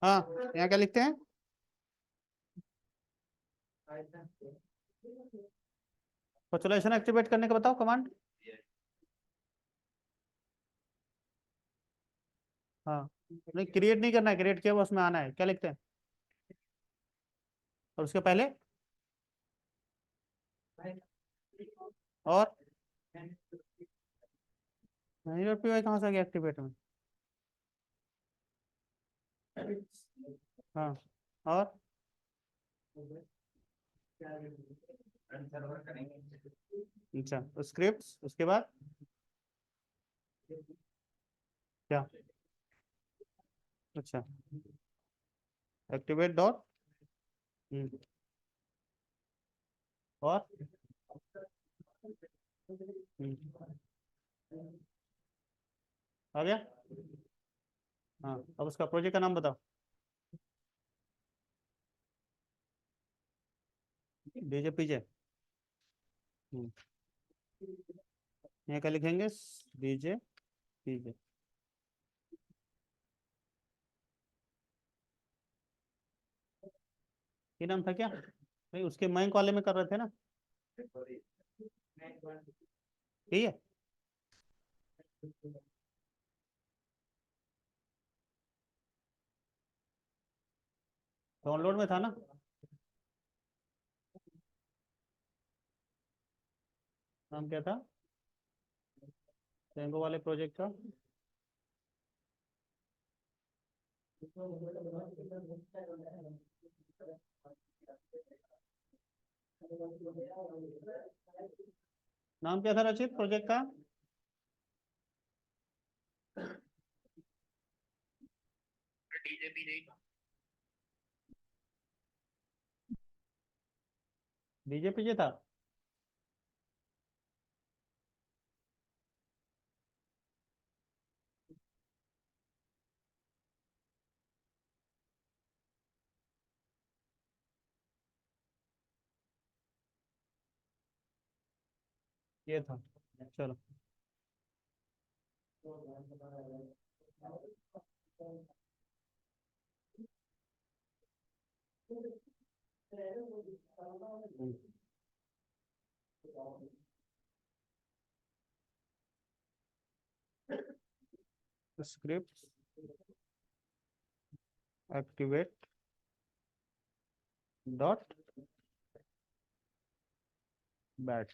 हाँ, यहाँ क्या लिखते हैं? फॉर्चुलेशन एक्टिवेट करने का बताओ कमांड। हाँ, नहीं क्रिएट नहीं करना है, क्रिएट किया हुआ उसमें आना है, क्या लिखते हैं? और उसके पहले और मैनेजर पीवाई कहाँ से आ गया एक्टिवेट में? हाँ, और अच्छा, स्क्रिप्ट उसके बाद क्या? अच्छा, एक्टिवेट डॉट। और हम्म, आ गया। हाँ, अब उसका प्रोजेक्ट का नाम बताओ। डीजे पीजे। यहाँ क्या लिखेंगे? डीजे पीजे। ये नाम था क्या भाई? उसके मैंक वाले में कर रहे थे ना? ठीक है। डाउनलोड में था ना? नाम क्या था जेंगो वाले प्रोजेक्ट का? नाम क्या था रचित प्रोजेक्ट का? डीजे पीजे था। ये था। चलो। Script activate dot bat.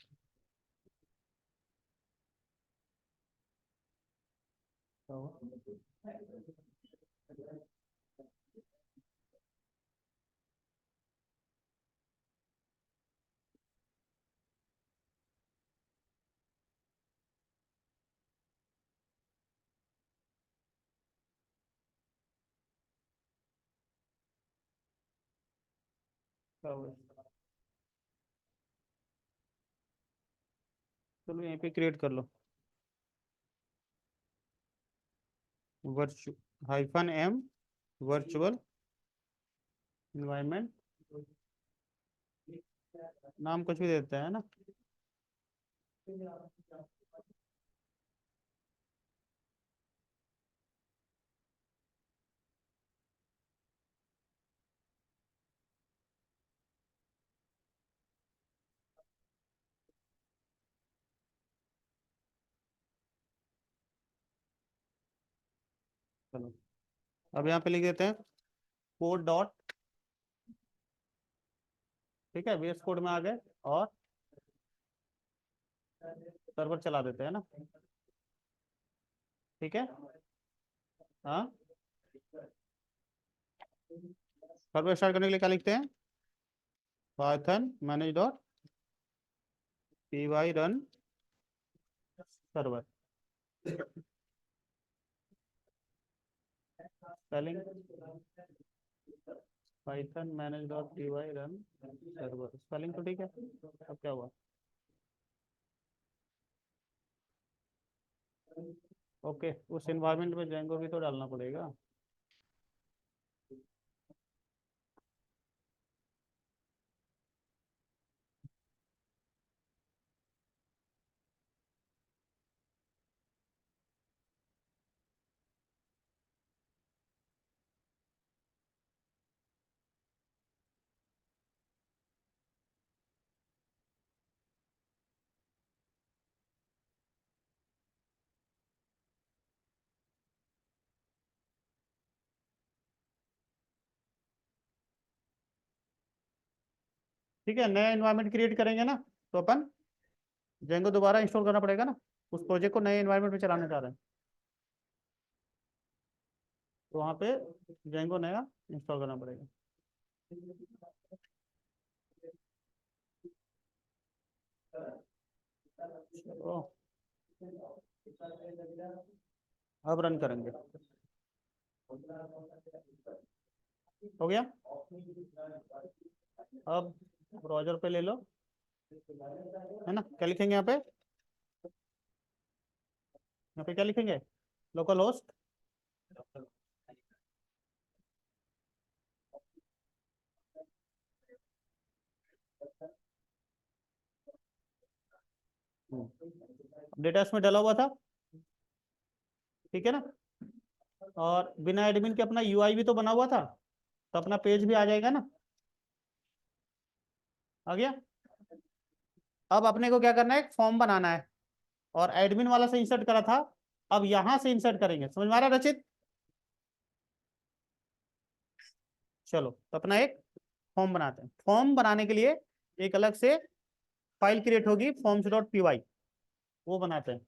चलो यहीं पे क्रिएट कर लो। वर्चु हाइफन एम वर्चुअल इन्वायरमेंट। नाम कुछ भी देते हैं ना? चलो, अब यहाँ पे लिख देते हैं कोड डॉट। ठीक है, VS कोड में आ गए। और सर्वर चला देते हैं ना? ठीक है। हाँ, सर्वर स्टार्ट करने के लिए क्या लिखते हैं? Python manage dot P Y run server. Spelling Python manage dot P Y run server, spelling तो ठीक है। अब क्या हुआ? ओके, उस एनवायरनमेंट में जेंगो भी तो डालना पड़ेगा। ठीक है, नया एनवायरनमेंट क्रिएट करेंगे ना, तो अपन जेंगो दोबारा इंस्टॉल करना पड़ेगा ना, उस प्रोजेक्ट को नए एनवायरनमेंट में चलाने जा रहे हैं, तो वहाँ पे जेंगो नया इंस्टॉल करना पड़ेगा। तो अब रन करेंगे, हो गया। अब ब्राउजर पे ले लो, है ना, क्या लिखेंगे यहाँ पे, यहाँ पे क्या लिखेंगे, लोकल होस्ट डेटा इसमें डाला हुआ था, ठीक है ना, और बिना एडमिन के अपना यूआई भी तो बना हुआ था, तो अपना पेज भी आ जाएगा ना, आ गया। अब अपने को क्या करना है, एक फॉर्म बनाना है, और एडमिन वाला से इंसर्ट करा था, अब यहां से इंसर्ट करेंगे, समझ में आ रहा है रचित। चलो तो अपना एक फॉर्म बनाते हैं, फॉर्म बनाने के लिए एक अलग से फाइल क्रिएट होगी forms.py, वो बनाते हैं।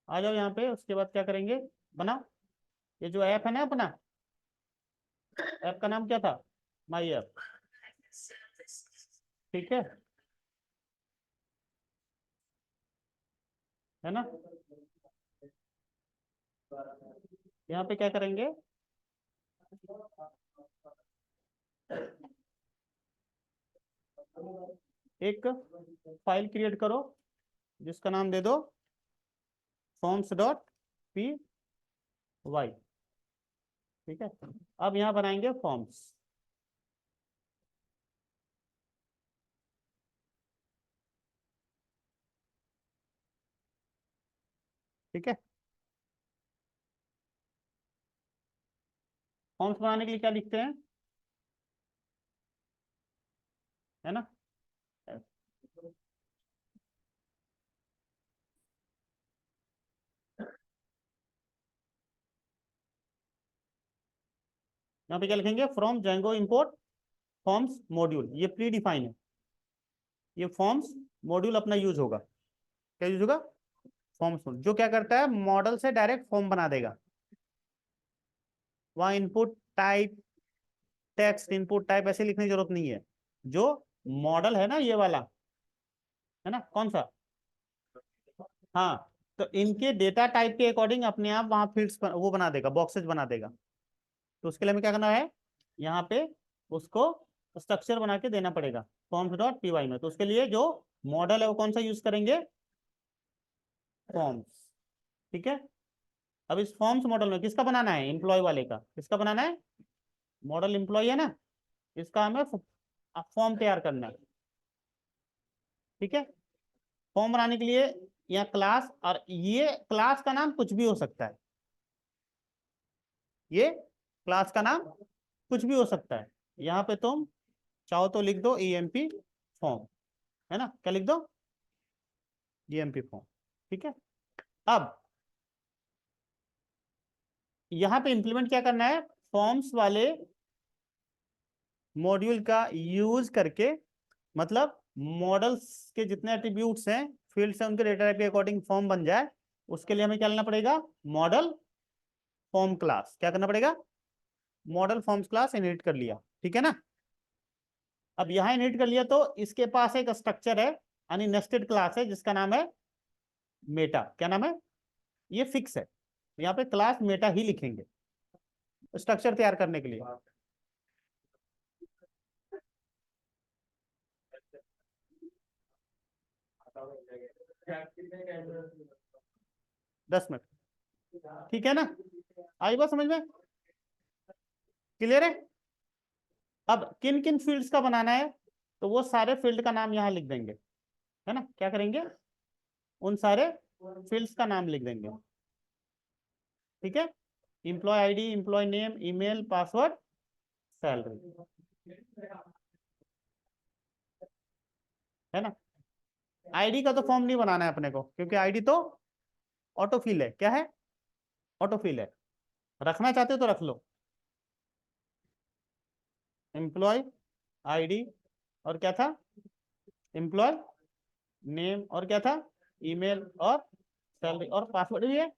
आ जाओ यहाँ पे, उसके बाद क्या करेंगे, बनाओ, ये जो ऐप है ना अपना, ऐप का नाम क्या था, माई ऐप, ठीक है ना। यहाँ पे क्या करेंगे, एक फाइल क्रिएट करो जिसका नाम दे दो forms.py, ठीक है। अब यहाँ बनाएंगे फॉर्म्स, ठीक है। फॉर्म्स बनाने के लिए क्या लिखते हैं, है ना, यहाँ पे क्या लिखेंगे, from Django import forms module, ये प्री डिफाइन है, ये फॉर्म्स मॉड्यूल अपना यूज होगा, क्या यूज होगा, फॉर्म्स, जो क्या करता है, मॉडल से डायरेक्ट फॉर्म बना देगा, वहां input type, text input type ऐसे लिखने की जरूरत नहीं है, जो मॉडल है ना ये वाला, है ना, कौन सा, हाँ, तो इनके डेटा टाइप के अकॉर्डिंग अपने आप वहां फील्ड्स वो बना देगा, बॉक्सेस बना देगा। तो उसके लिए हमें क्या करना है, यहाँ पे उसको स्ट्रक्चर बना के देना पड़ेगा forms.py में, तो उसके लिए जो मॉडल है वो कौन सा यूज करेंगे, फॉर्म्स, ठीक है। अब इस फॉर्म्स मॉडल में किसका बनाना है, एम्प्लॉय वाले का, किसका बनाना है, मॉडल एम्प्लॉय है ना, इसका हमें फॉर्म तैयार करना है, ठीक है। फॉर्म बनाने के लिए यहाँ क्लास, और ये क्लास का नाम कुछ भी हो सकता है, ये क्लास का नाम कुछ भी हो सकता है, यहाँ पे तुम चाहो तो लिख दो EMP फॉर्म, है ना, क्या लिख दो, EMP फॉर्म, ठीक है। अब यहाँ पे इंप्लीमेंट क्या करना है, फॉर्म्स वाले मॉड्यूल का यूज करके, मतलब मॉडल्स के जितने एट्रीब्यूट्स हैं, फील्ड्स हैं, उनके डेटा टाइप के अकॉर्डिंग फॉर्म बन जाए, उसके लिए हमें क्या लेना पड़ेगा, मॉडल फॉर्म क्लास, क्या करना पड़ेगा, मॉडल फॉर्म्स क्लास इनहेरिट कर लिया, ठीक है ना। अब यहाँ इनहेरिट कर लिया, तो इसके पास एक स्ट्रक्चर है, यानी नेस्टेड क्लास है, जिसका नाम है मेटा, क्या नाम है, ये फिक्स है, यहाँ पे क्लास मेटा ही लिखेंगे स्ट्रक्चर तैयार करने के लिए। 10 मिनट, ठीक है ना, आई बात समझ में, क्लियर है। अब किन किन फील्ड्स का बनाना है, तो वो सारे फील्ड का नाम यहाँ लिख देंगे, है ना, क्या करेंगे, उन सारे फील्ड्स का नाम लिख देंगे, ठीक है। Employ ID, employ name, email, password, salary, है ना। आईडी का तो फॉर्म नहीं बनाना है अपने को, क्योंकि आईडी तो ऑटोफिल है, क्या है, ऑटोफिल है, रखना चाहते हो तो रख लो, एम्प्लॉय आईडी, और क्या था, एम्प्लॉय नेम, और क्या था, ईमेल और सैलरी, और पासवर्ड भी है,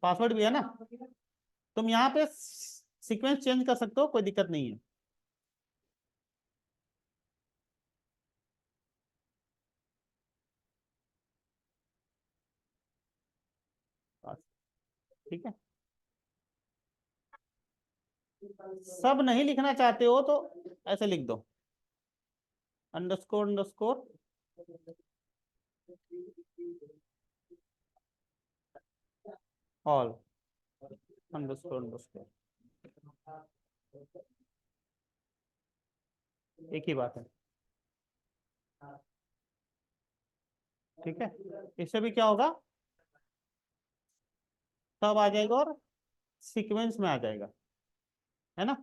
पासवर्ड भी है ना। तुम यहाँ पे सीक्वेंस चेंज कर सकते हो, कोई दिक्कत नहीं है। ठीक है, सब नहीं लिखना चाहते हो तो ऐसे लिख दो, underscore underscore all, underscore underscore, एक ही बात है। ठीक है, इससे भी क्या होगा, सब आ जाएगा और सीक्वेंस में आ जाएगा, है ना।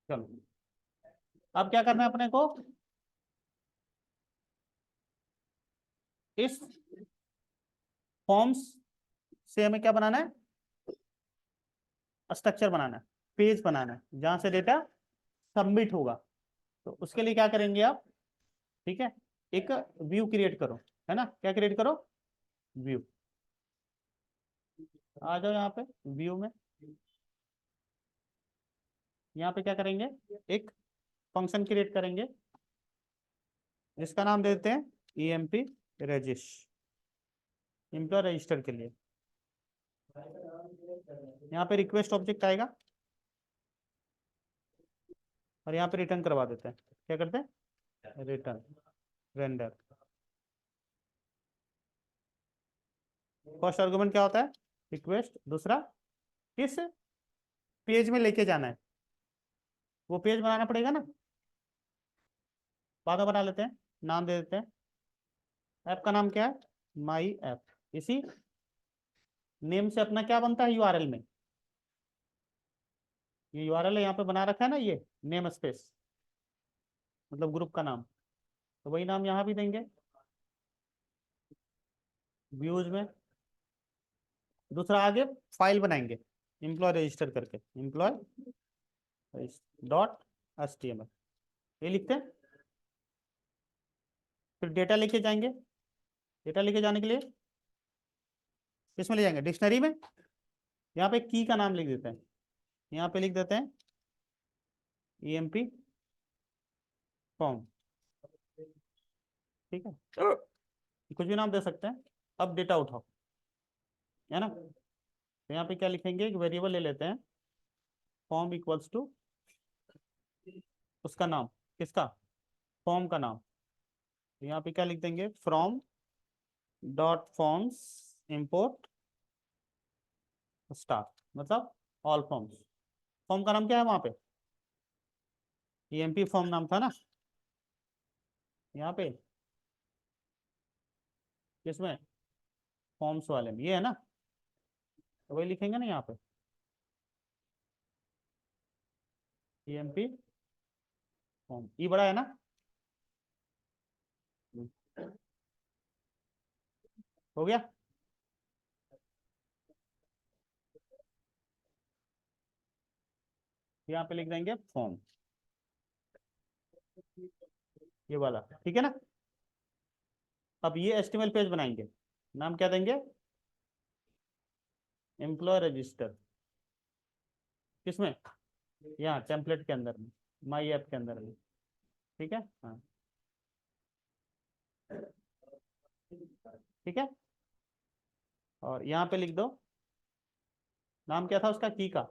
चलो, अब क्या करना है अपने को, इस फॉर्म्स से हमें क्या बनाना है, स्ट्रक्चर बनाना है, पेज बनाना है जहां से डेटा सबमिट होगा। तो उसके लिए क्या करेंगे आप, ठीक है, एक व्यू क्रिएट करो, है ना, क्या क्रिएट करो, व्यू। आ जाओ यहाँ पे व्यू में, यहाँ पे क्या करेंगे, एक फंक्शन क्रिएट करेंगे जिसका नाम दे देते हैं emp रजिश, एम्प्लॉय रजिस्टर के लिए। यहाँ पे रिक्वेस्ट ऑब्जेक्ट आएगा और यहाँ पे रिटर्न करवा देते हैं, क्या करते हैं, रिटर्न रेंडर। फर्स्ट आर्गुमेंट क्या होता है, रिक्वेस्ट, दूसरा किस पेज में लेके जाना है, वो पेज बनाना पड़ेगा ना, बाद में बना लेते हैं, नाम दे देते हैं, ऐप का नाम क्या है, माई ऐप। इसी नेम से अपना क्या बनता है यूआरएल में, ये यूआरएल यहाँ पे बना रखा है ना, ये नेम स्पेस मतलब ग्रुप का नाम, तो वही नाम यहाँ भी देंगे व्यूज में। दूसरा आगे फाइल बनाएंगे एम्प्लॉय रजिस्टर करके, एम्प्लॉय डॉट HTML, ये लिखते हैं। फिर डेटा लेके जाएंगे, डेटा लेके जाने के लिए किसमें ले जाएंगे, डिक्शनरी में। यहाँ पे की का नाम लिख देते हैं, यहाँ पे लिख देते हैं emp फॉर्म, ठीक है, कुछ भी नाम दे सकते हैं। अब डेटा उठाओ, है ना, तो यहाँ पे क्या लिखेंगे, एक वेरिएबल ले लेते हैं, फॉर्म इक्वल्स टू उसका नाम, किसका, फॉर्म का नाम। तो यहाँ पे क्या लिख देंगे, from dot forms import star, मतलब ऑल फॉर्म्स। फॉर्म का नाम क्या है वहां पे, emp फॉर्म नाम था ना, यहाँ पे किसमें, फॉर्म्स वाले में, ये है ना, तो वही लिखेंगे ना यहाँ पे, emp फॉर्म, ई बड़ा है ना। हो गया, यहाँ पे लिख देंगे फॉर्म, ये वाला, ठीक है ना। अब ये HTML पेज बनाएंगे, नाम क्या देंगे, एम्प्लॉय रजिस्टर, किसमें, यहाँ टेम्पलेट के अंदर में, माई ऐप के अंदर में, ठीक है, हाँ, ठीक है। और यहाँ पे लिख दो, नाम क्या था उसका, की का,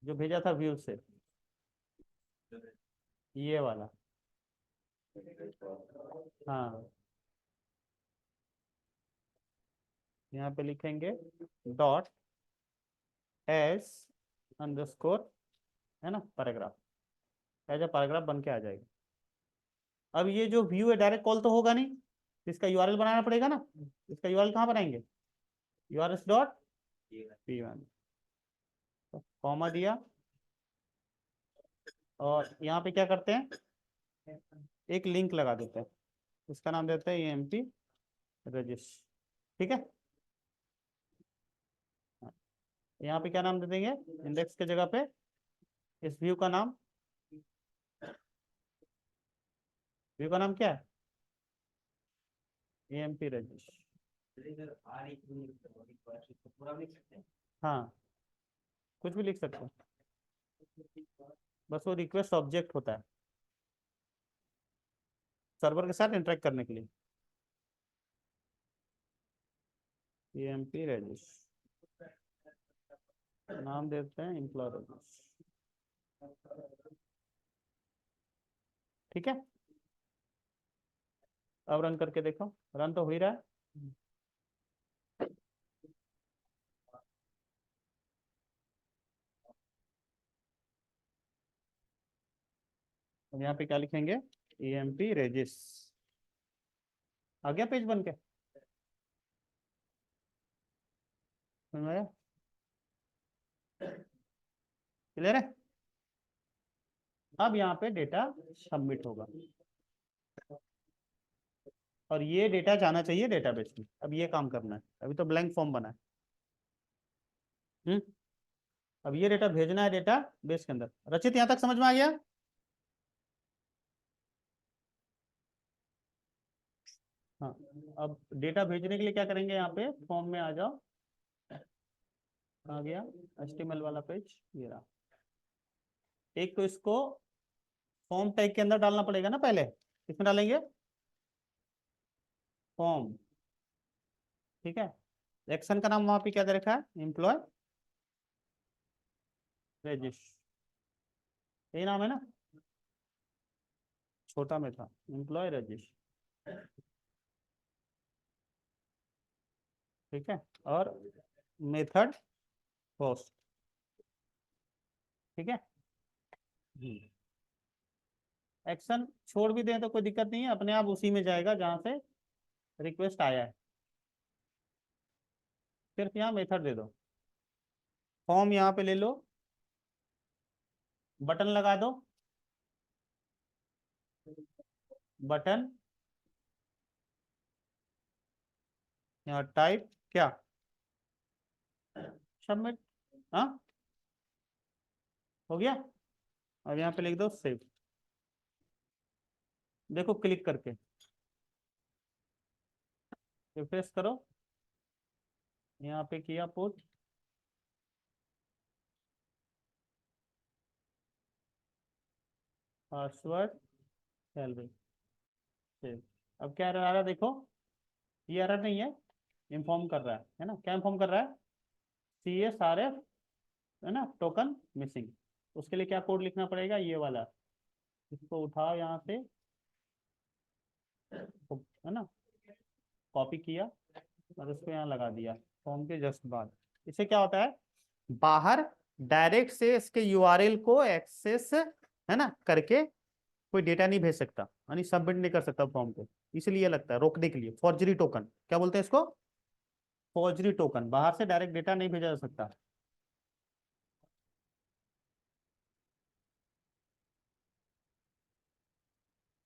जो भेजा था व्यू से, ये वाला, हाँ, यहाँ पे लिखेंगे डॉट एस अंडरस्कोर, है ना, पैराग्राफ, एज ए पैराग्राफ बन के आ जाएगा। अब ये जो व्यू है डायरेक्ट कॉल तो होगा नहीं, इसका यूआरएल बनाना पड़ेगा ना। इसका यूआरएल कहाँ बनाएंगे, यूआरएस डॉट p1, कॉमा दिया और यहाँ पे क्या करते हैं, एक लिंक लगा देते हैं, इसका नाम देते हैं emp रजिस्टर। ठीक है, यहाँ पे क्या नाम दे देंगे, इंडेक्स के जगह पे इस व्यू का नाम, व्यू का नाम क्या है, emp रजिस्टर। हाँ, कुछ भी लिख सकते हैं, बस वो रिक्वेस्ट ऑब्जेक्ट होता है सर्वर के साथ इंटरेक्ट करने के लिए। emp रजिस्टर नाम देते हैं एम्प्लॉय रजिस्टर। ठीक है, अब रन करके देखो, रन तो हो ही रहा है। यहाँ पे क्या लिखेंगे, emp regis, आ गया पेज बन के, क्लियर है। अब यहाँ पे डेटा सबमिट होगा और ये डेटा जाना चाहिए डेटाबेस में। अब ये काम करना है, अभी तो ब्लैंक फॉर्म बना है। अब ये डेटा भेजना है डेटा बेस के अंदर। रचित, यहाँ तक समझ में आ गया। हाँ, अब डेटा भेजने के लिए क्या करेंगे, यहाँ पे फॉर्म में आ जाओ, आ गया HTML वाला पेज, ये रहा। एक तो इसको फॉर्म टैग के अंदर डालना पड़ेगा ना, पहले इसमें डालेंगे फॉर्म। ठीक है, एक्शन का नाम वहां पे क्या दे रखा है, एम्प्लॉय रजिस्टर, यही नाम है ना, छोटा में था एम्प्लॉय रजिस्टर। ठीक है, और मेथड पोस्ट। ठीक है, एक्शन छोड़ भी दें तो कोई दिक्कत नहीं है, अपने आप उसी में जाएगा जहां से रिक्वेस्ट आया है। सिर्फ यहाँ मेथड दे दो, फॉर्म यहाँ पे ले लो, बटन लगा दो, बटन यहाँ टाइप क्या, सबमिट। हाँ, हो गया। अब यहाँ पे लिख दो सेव, देखो क्लिक करके रिफ्रेश करो, यहाँ पे किया पुट, पासवर्ड सैलरी, सेव। अब क्या एरर आ रहा है देखो, ये एरर नहीं है, इन्फॉर्म कर रहा है ना, क्या इन्फॉर्म कर रहा है, CSRF है ना, टोकन मिसिंग। उसके लिए क्या कोड लिखना पड़ेगा, ये वाला, इसको उठाओ यहाँ से, है ना, कॉपी किया और उसको यहाँ लगा दिया फॉर्म के जस्ट बाद। इससे क्या होता है, बाहर डायरेक्ट से इसके यूआरएल को एक्सेस है ना करके कोई डेटा नहीं भेज सकता, यानी सबमिट नहीं कर सकता फॉर्म को। इसलिए लगता है रोकने के लिए, फॉर्जरी टोकन क्या बोलते हैं इसको, फॉर्जरी टोकन, बाहर से डायरेक्ट डेटा नहीं भेजा जा सकता।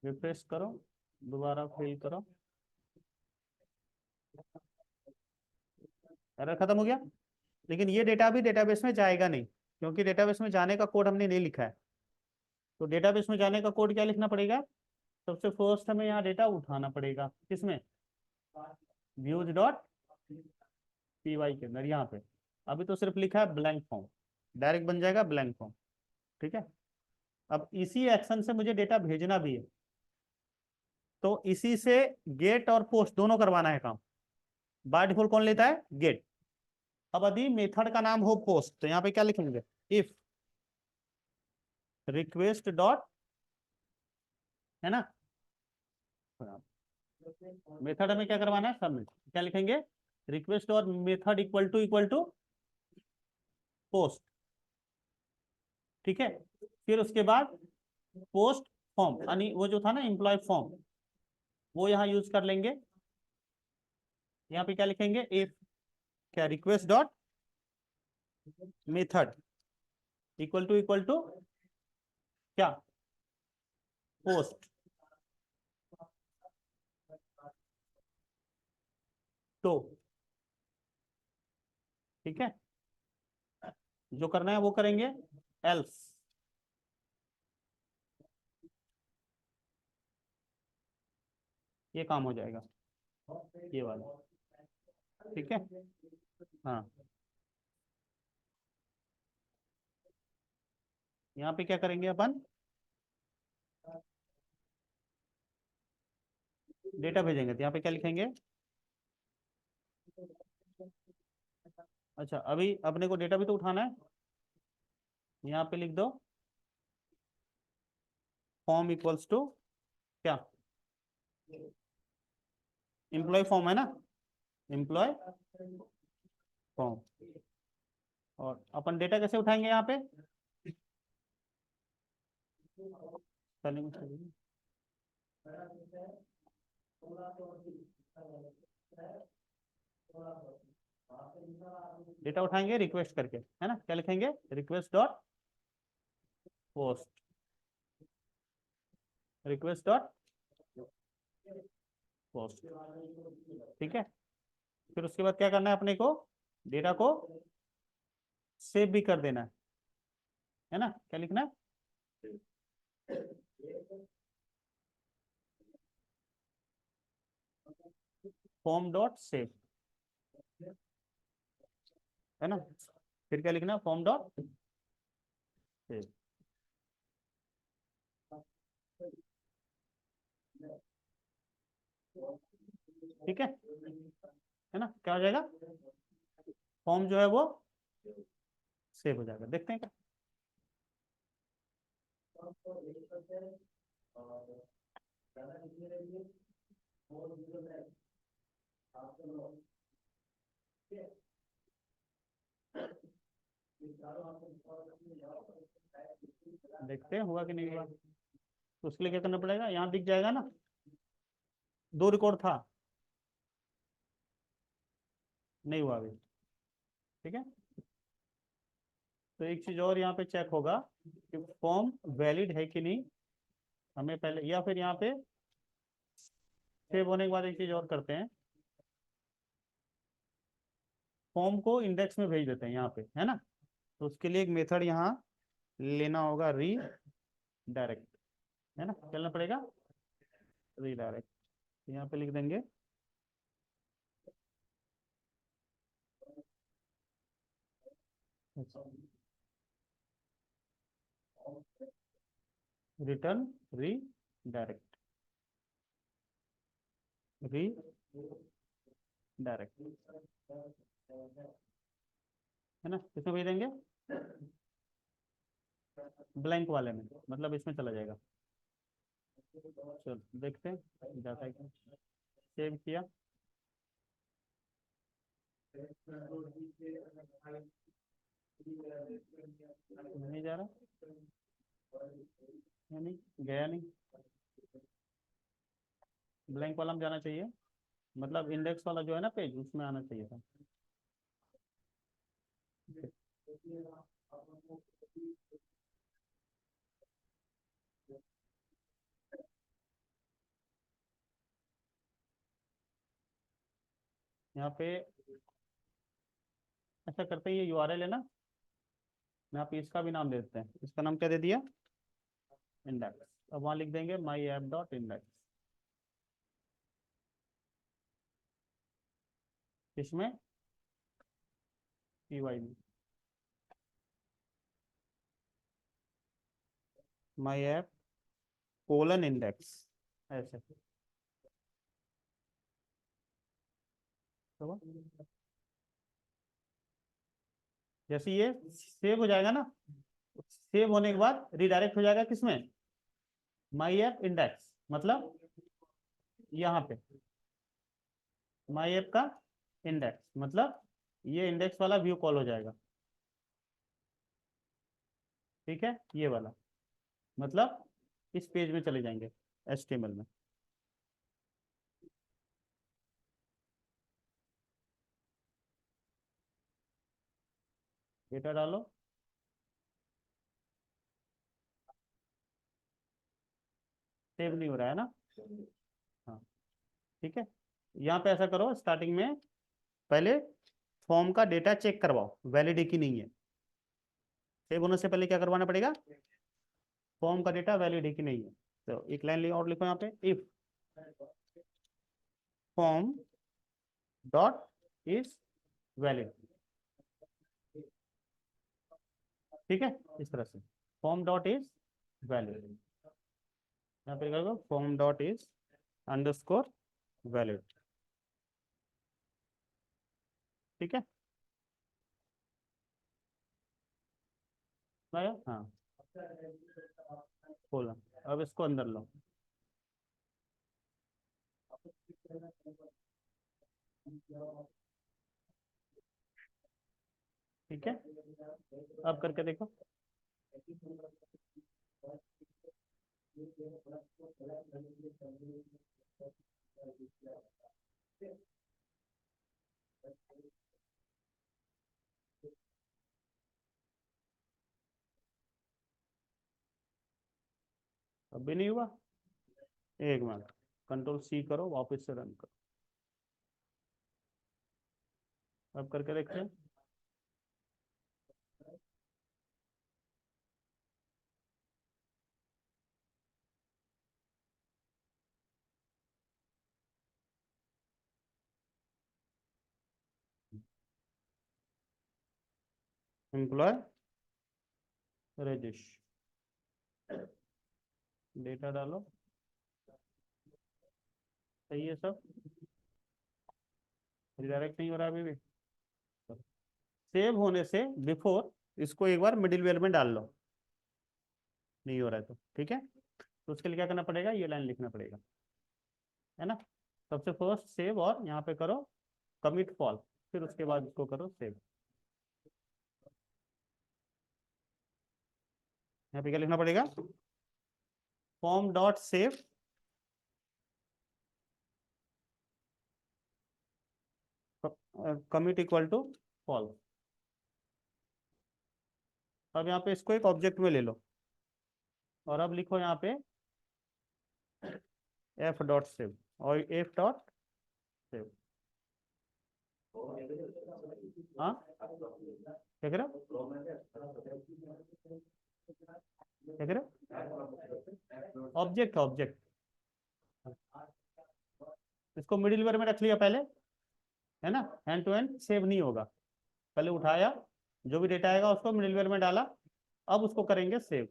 रिफ्रेश करो, दोबारा फिल करो, एरर खत्म हो गया। लेकिन ये डेटा भी डेटाबेस में जाएगा नहीं, क्योंकि डेटाबेस में जाने का कोड हमने नहीं लिखा है। तो डेटाबेस में जाने का कोड क्या लिखना पड़ेगा, सबसे फर्स्ट हमें यहाँ डेटा उठाना पड़ेगा, किसमें, व्यूज डॉट py के अंदर, यहाँ पे। अभी तो सिर्फ लिखा है ब्लैंक फॉर्म, डायरेक्ट बन जाएगा ब्लैंक फॉर्म। ठीक है, अब इसी एक्शन से मुझे डेटा भेजना भी है, तो इसी से गेट और पोस्ट दोनों करवाना है काम। बाय डिफॉल्ट कौन लेता है, गेट। अब यदि मेथड का नाम हो पोस्ट, तो यहाँ पे क्या लिखेंगे, इफ रिक्वेस्ट डॉट, है ना, मेथड हमें क्या करवाना है, सबमिट। क्या लिखेंगे, रिक्वेस्ट और मेथड इक्वल टू पोस्ट। ठीक है, फिर उसके बाद पोस्ट फॉर्म यानी वो जो था ना एम्प्लॉय फॉर्म, वो यहाँ यूज कर लेंगे। यहाँ पे क्या लिखेंगे, इफ क्या request dot method equal to क्या, पोस्ट तो, ठीक है, जो करना है वो करेंगे, एल्स ये काम हो जाएगा, ये वाला, ठीक है। हाँ, यहाँ पे क्या करेंगे अपन, डेटा भेजेंगे, तो यहाँ पे क्या लिखेंगे, अच्छा अभी अपने को डेटा भी तो उठाना है, यहाँ पे लिख दो फॉर्म इक्वल्स टू क्या, एम्प्लॉय फॉर्म है ना, एम्प्लॉय फॉर्म। और अपन डेटा कैसे उठाएंगे यहाँ पे, डेटा उठाएंगे रिक्वेस्ट करके, है ना, क्या लिखेंगे, request dot post, request dot post, ठीक है। फिर उसके बाद क्या करना है अपने को, डेटा को सेव भी कर देना है ना, क्या लिखना है, फॉर्म डॉट सेव, है ना, फिर क्या लिखना है, फॉर्म डॉट सेव, ठीक है ना, क्या हो जाएगा, फॉर्म जो है वो सेव हो जाएगा, देखते हैं क्या। देखते हैं हुआ कि नहीं हुआ, तो उसके लिए क्या करना पड़ेगा, यहाँ दिख जाएगा ना, दो रिकॉर्ड था, नहीं हुआ अभी, ठीक है। तो एक चीज और यहाँ पे चेक होगा कि फॉर्म वैलिड है कि नहीं, हमें पहले, या फिर यहाँ पे सेव होने के बाद एक चीज और करते हैं, फॉर्म को इंडेक्स में भेज देते हैं यहाँ पे, है ना, तो उसके लिए एक मेथड यहाँ लेना होगा, री डायरेक्ट, है ना, चलना पड़ेगा, री डायरेक्ट, यहाँ पे लिख देंगे रिटर्न री डायरेक्ट, री डायरेक्ट, है ना, किसमें भेज देंगे, ब्लैंक वाले में, मतलब इसमें चला जाएगा। चलो देखते हैं जाता है क्या, सेव किया, नहीं जा रहा, नहीं गया, नहीं ब्लैंक वाला में जाना चाहिए, मतलब इंडेक्स वाला जो है ना पेज, उसमें आना चाहिए था। यहाँ पे ऐसा करते हैं, ये यूआरएल है ना, यहाँ पे इसका भी नाम दे देते हैं, इसका नाम क्या दे दिया, इंडेक्स, अब वहाँ लिख देंगे माई ऐप डॉट इंडेक्स, इसमें पीवाई में माई ऐप कोलन इंडेक्स, ऐसे तो जैसे ये सेव हो जाएगा ना, सेव होने के बाद रिडायरेक्ट हो जाएगा किसमें, माई ऐप इंडेक्स, मतलब यहाँ पे माई ऐप का इंडेक्स, मतलब ये इंडेक्स वाला व्यू कॉल हो जाएगा, ठीक है, ये वाला, मतलब इस पेज में चले जाएंगे HTML में। डेटा डालो, सेव नहीं हो रहा है ना। हाँ ठीक है, यहाँ पे ऐसा करो, स्टार्टिंग में पहले फॉर्म का डेटा चेक करवाओ वैलिड है कि नहीं है। सेव होने से पहले क्या करवाना पड़ेगा, फॉर्म का डेटा वैलिड है कि नहीं है। तो एक लाइन और लिखो यहाँ पे, if form dot is valid. ठीक है, इस तरह से फॉर्म डॉट इज वैलिड, यहाँ पे करो form dot is underscore valid. ठीक है, आया हाँ, खोला। अब इसको अंदर लो। ठीक है, अब करके देखो। अब भी नहीं हुआ, एक मिनट, कंट्रोल C करो, वापस से रन करो। अब करके देखते हैं। एम्प्लॉय रजिश, डेटा डालो, सही है सब, रिडायरेक्ट नहीं हो रहा अभी भी। सेव होने से बिफोर इसको एक बार मिडिल वेयर में डाल लो, नहीं हो रहा है तो ठीक है। तो उसके लिए क्या करना पड़ेगा, ये लाइन लिखना पड़ेगा, है ना। सबसे फर्स्ट सेव, और यहाँ पे करो कमिट फॉल, फिर उसके बाद इसको करो सेव। यहाँ पे क्या लिखना पड़ेगा, form dot save commit equal to false. अब यहाँ पे इसको एक ऑब्जेक्ट में ले लो, और अब लिखो यहाँ पे एफ डॉट सेव, और एफ डॉट सेव। हाँ क्या कह रहे हो, क्या कह रहे हो, ऑब्जेक्ट ऑब्जेक्ट, इसको मिडिल वेयर में रख लिया पहले, है ना। हैंड टू हैंड सेव नहीं होगा, पहले उठाया, जो भी डेटा आएगा उसको मिडिल वेयर में डाला, अब उसको करेंगे सेव।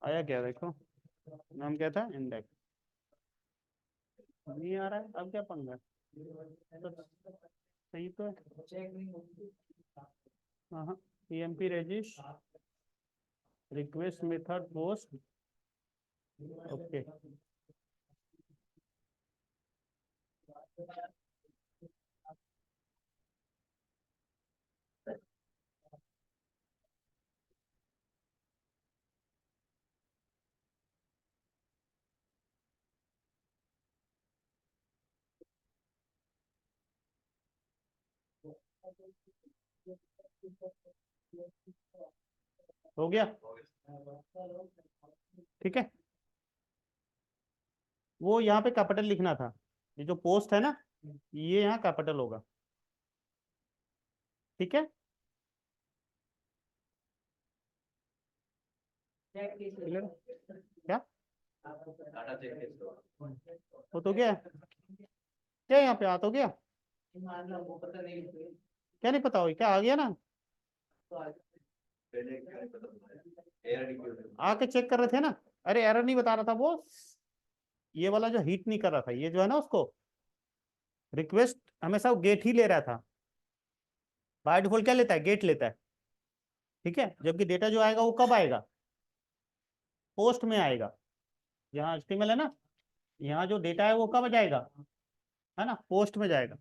आया क्या, देखो नाम क्या था, इंडेक्स। नहीं आ रहा है, अब क्या पंगा है, तो सही तो है। हाँ हाँ, EMP register request method post, okay. हो गया, ठीक है। वो यहाँ पे कैपिटल लिखना था, ये जो पोस्ट है ना, ये यहाँ कैपिटल होगा, ठीक है। Clear? क्या हो तो गया, क्या यहाँ पे आ तो गया, क्या नहीं पता हो, क्या आ गया ना, आके चेक कर रहे थे ना। अरे एरर नहीं बता रहा था वो, ये वाला जो हीट नहीं कर रहा था, ये जो है ना, उसको रिक्वेस्ट हमेशा गेट ही ले रहा था, बाय डिफॉल्ट क्या लेता है, गेट लेता है। ठीक है, जबकि डेटा जो आएगा वो कब आएगा, पोस्ट में आएगा। यहाँ HTML है ना, यहाँ जो डेटा है वो कब जाएगा, है ना, पोस्ट में जाएगा।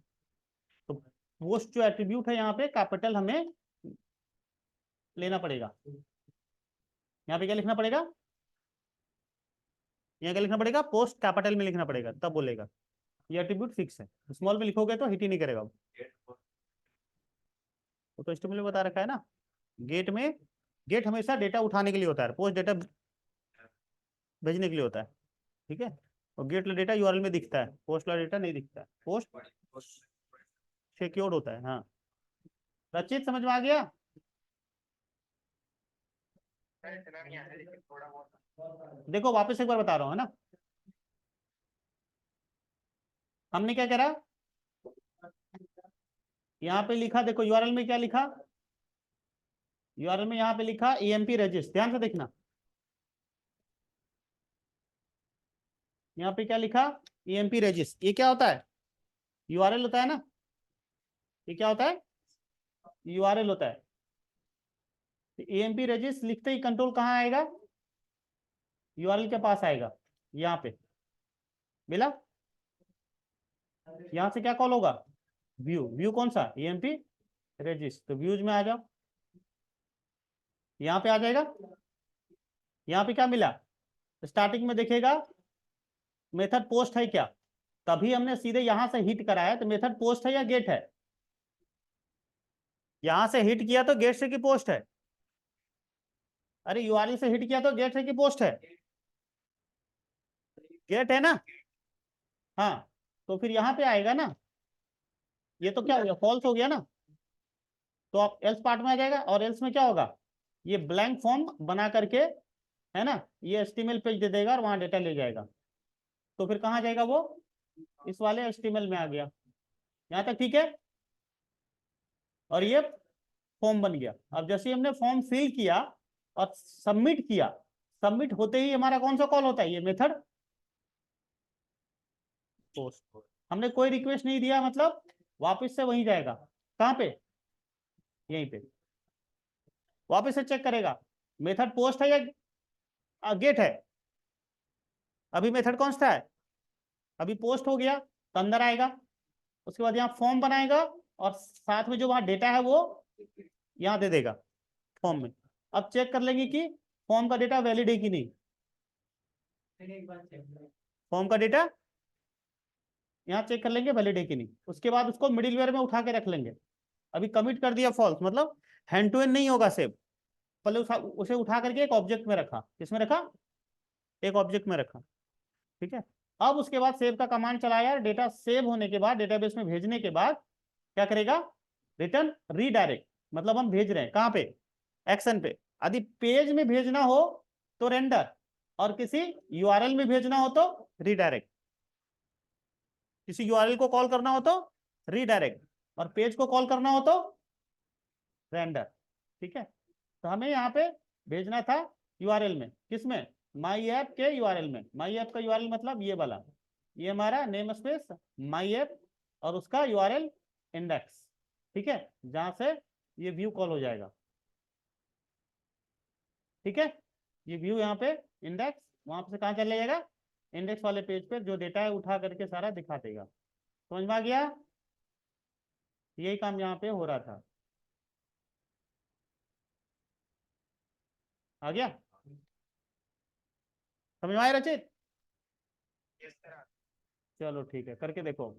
तो पोस्ट जो एट्रीब्यूट है यहाँ पे कैपिटल हमें लेना पड़ेगा। यहाँ पे क्या लिखना पड़ेगा, यहाँ क्या लिखना पड़ेगा, पोस्ट कैपिटल में लिखना पड़ेगा, तब बोलेगा। ये एट्रीब्यूट फिक्स है, स्मॉल में लिखोगे तो हिट ही नहीं करेगा वो। तो HTML में बता रखा है ना, गेट में, गेट हमेशा डेटा उठाने के लिए होता है, पोस्ट डेटा भेजने के लिए होता है। ठीक है, और गेट वाला डेटा यूआरएल में दिखता है, पोस्ट वाला डेटा नहीं दिखता है, पोस्ट सिक्योर्ड होता है। हाँ रचित, समझ में आ गया। देखो वापस एक बार बता रहा हूँ, है ना, हमने क्या करा, यहाँ पे लिखा, देखो यूआरएल में क्या लिखा, यूआरएल में यहाँ पे लिखा EMP रजिस्ट, ध्यान से देखना, यहाँ पे क्या लिखा, EMP रजिस्ट। ये क्या होता है, यूआरएल होता है ना, ये क्या होता है, यूआरएल होता है। EMP रजिस्ट लिखते ही कंट्रोल कहाँ आएगा, यूआरएल के पास आएगा, यहाँ पे मिला। यहाँ से क्या कॉल होगा, व्यू, व्यू कौन सा, EMP रजिस्ट। तो व्यूज में आ जाओ, यहाँ पे आ जाएगा। यहाँ पे क्या मिला, स्टार्टिंग में देखेगा मेथड पोस्ट है क्या, तभी हमने सीधे यहां से हिट कराया, तो मेथड पोस्ट है या गेट है, यहां से हिट किया तो गेट से की पोस्ट है, अरे यूआरएल से हिट किया तो गेट है कि पोस्ट है, गेट है ना। हाँ, तो फिर यहाँ पे आएगा ना, ये तो क्या हो गया, फॉल्स हो गया ना, तो आप एल्स पार्ट में आ जाएगा, और एल्स में क्या होगा, ये ब्लैंक फॉर्म बना करके, है ना, ये HTML पेज दे देगा और वहां डेटा ले जाएगा। तो फिर कहाँ जाएगा वो, इस वाले HTML में आ गया। यहाँ तक ठीक है, और ये फॉर्म बन गया। अब जैसे ही हमने फॉर्म फिल किया और सबमिट किया, सबमिट होते ही हमारा कौन सा कॉल होता है, ये मेथड पोस्ट। हमने कोई रिक्वेस्ट नहीं दिया, मतलब वापस से वहीं जाएगा, कहाँ पे, यहीं पे, वापस से चेक करेगा मेथड पोस्ट है या गेट है। अभी मेथड कौन सा है, अभी पोस्ट हो गया, तो अंदर आएगा, उसके बाद यहाँ फॉर्म बनाएगा, और साथ में जो वहां डेटा है वो यहाँ दे देगा फॉर्म में। अब चेक कर लेंगे कि फॉर्म का डेटा वैलिड है कि नहीं, फॉर्म का डेटा यहाँ चेक कर लेंगे वैलिड है कि नहीं, उसके बाद उसको मिडिलवेयर में उठा के रख लेंगे। अभी कमिट कर दिया फॉल्स, मतलब हैंड टू हैंड नहीं होगा सेव, पहले उसे उठा करके एक ऑब्जेक्ट में रखा, किसमें रखा, एक ऑब्जेक्ट में रखा। ठीक है, अब उसके बाद सेव का कमांड चलाया, डेटा सेव होने के बाद, डेटाबेस में भेजने के बाद क्या करेगा, रिटर्न रीडायरेक्ट, मतलब हम भेज रहे हैं कहाँ पे, एक्शन पे। यदि पेज में भेजना हो तो रेंडर, और किसी यूआरएल में भेजना हो तो रीडायरेक्ट, किसी यूआरएल को कॉल करना हो तो रीडायरेक्ट, और पेज को कॉल करना हो तो रेंडर। ठीक है, तो हमें यहाँ पे भेजना था यूआरएल में, किसमें, माई ऐप के यूआरएल में। माई ऐप का यूआरएल मतलब ये वाला, ये हमारा नेम स्पेस माई ऐप, और उसका यूआरएल इंडेक्स। ठीक है, जहां से ये व्यू कॉल हो जाएगा। ठीक है, ये व्यू यहाँ पे इंडेक्स, वहां से कहाँ चले जाएगा, इंडेक्स वाले पेज पे जो डेटा है उठा करके सारा दिखा देगा। समझ में आ गया, यही काम यहाँ पे हो रहा था। आ गया, समझ में आया रचित, चलो ठीक है, करके देखो।